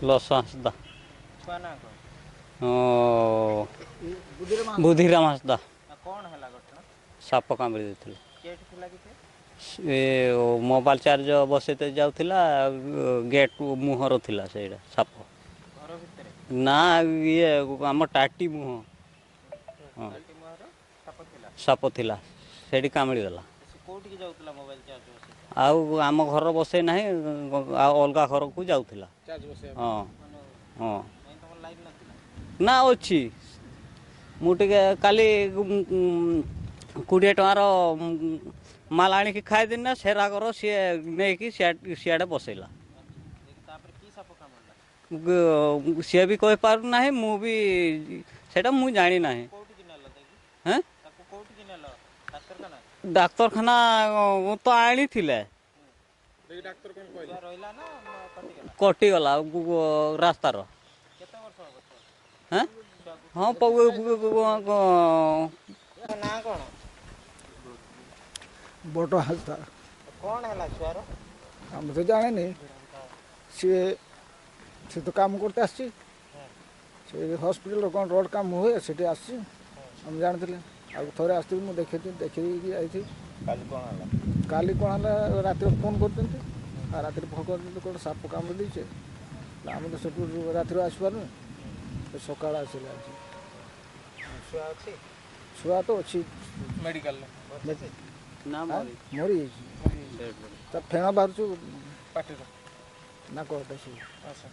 ଲସ ହାଁସଦା ଛୁଆ ନା କଣ? ବୁଧିରାମ ହାଁସଦା କଣ ହେଲା ଘଟଣା? ସାପ କାମୁଡ଼ି ଦେଇଥିଲେ। କେଠି ଥିଲା କି ସେ? ଏ ମୋବାଇଲ ଚାର୍ଜ ବସେଇତେ ଯାଉଥିଲା ଗେଟ୍ ମୁହଁର ଥିଲା ସେଇଟା ସାପ। ଘର ଭିତରେ? ନା ଇଏ ଆମ ଟାଟି ମୁହଁ। ହଁ ତାଟି ମୁହଁରେ ସାପ ଥିଲା? ସାପ ଥିଲା ସେଇଠି କାମୁଡ଼ିଗଲା। ସେ କୋଉଠିକି ଯାଉଥିଲା ମୋବାଇଲ ଚାର୍ଜ ବସେଇତେ? ଆଉ ଆମ ଘର ବସେଇ ନାହିଁ ଆଉ ଅଲଗା ଘରକୁ ଯାଉଥିଲା। ଚାର୍ଜ ବସେଇବା ହଁ ପାଇଁ ମାନେ ହଁ କାଇଁ ତମର ଲାଇନ୍ ନଥିଲା? ନା ଅଛି ମୁଁ ଟିକେ କାଲି 20 ଟଙ୍କାର ମାଲ୍ ଆଣିକି ଖାଇଦେନି ନା ସେରାଗର ସିଏ ନେଇକି ସିଆଡ଼େ ବସେଇଲା। ଦେଖି ତାପରେ କି ସାପ କାମୁଡ଼ିଲା? ସିଏ ବି କହିପାରୁନାହିଁ ମୁଁ ବି ସେଇଟା ମୁଁ ତାକୁ ଜାଣିନାହିଁ। କୋଉଠିକି ନେଲ ଦେଇକି? ହେଁ ତାକୁ କୋଉଠିକି ନେଲ ଡାକ୍ତରଖାନା? ଡାକ୍ତରଖାନା ତ ଆଣିଥିଲେ। ଦେଇକି ଡାକ୍ତର କଣ କହିଲେ? ଛୁଆ ରହିଲା ନା କଟିଗଲା? କଟିଗଲା ରାସ୍ତାର। କେତେ ବର୍ଷ ହବ ଛୁଆ? ହେଁ ଛୁଆକୁ ହଁ ତା ନାଁ କଣ? ବଡ଼ ହାଁସଦା। କଣ ହେଲା ଛୁଆର? ଆମେ ତ ଜାଣିନି ସିଏ ସେ ତ କାମ କରତେ ଆସିଛି। ହଁ ସେ ହସ୍ପିଟାଲରେ କ'ଣ ରୋଡ଼ କାମ ହୁଏ ସେଠି ଆସିଛି ହଁ ଆମେ ଜାଣିଥିଲେ। ଆଉ ଥରେ ଆସିଥିଲି ମୁଁ ଦେଖିକି ଯାଇଥିଲି। କାଲି କଣ ହେଲା? କାଲି କ'ଣ ହେଲା ରାତିରେ ଫୋନ୍ କରିଛନ୍ତି ହୁଁ ଆଉ ରାତିରେ ଫୋନ୍ କରିଛନ୍ତି କ'ଣ ସାପ କାମୁଡ଼ି ଦେଇଛି। ଆମେ ତ ସେଠୁ ରାତିରୁ ଆସିପାରୁନୁ ହୁଁ ସକାଳେ ଆସିଲେ ଆଜି। ଛୁଆ ଅଛି? ଛୁଆ ତ ଅଛି ମେଡ଼ିକାଲରେ ଭର୍ତ୍ତି ଅଛି? ନା ମରିଯାଇଛି ମରି ତା ଫେଣ ବାହାରୁଛୁ ପାଟିରୁ? ନାକଟା ସବୁ। ଆଚ୍ଛା।